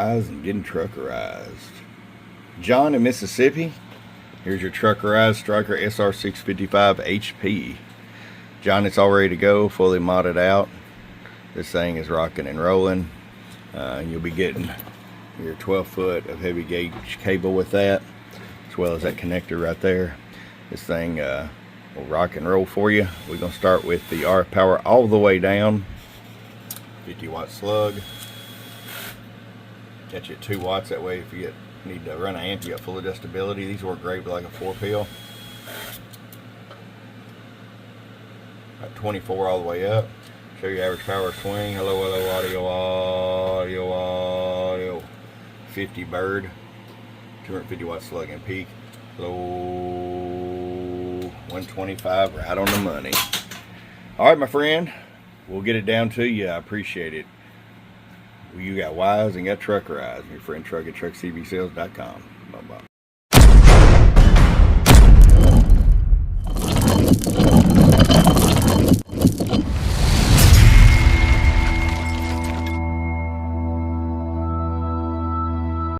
wise and getting truckerized. John in Mississippi, here's your Truckerized Stryker SR-655HP. John, it's all ready to go, fully modded out. This thing is rocking and rolling. You'll be getting your 12 foot of heavy gauge cable with that, as well as that connector right there. This thing will rock and roll for you. We're going to start with the RF power all the way down. 50 watt slug. Got you at 2 watts, that way if you need to run an amp, you got full adjustability. These work great with like a 4-pill. About 24 all the way up. Show you average power swing. Hello, audio. 50 bird. 250 watt slug and peak. Low 125, right on the money. Alright, my friend. We'll get it down to you. I appreciate it. You got wise and got truckerized. Your friend Truck at truckcvsales.com. Bye-bye.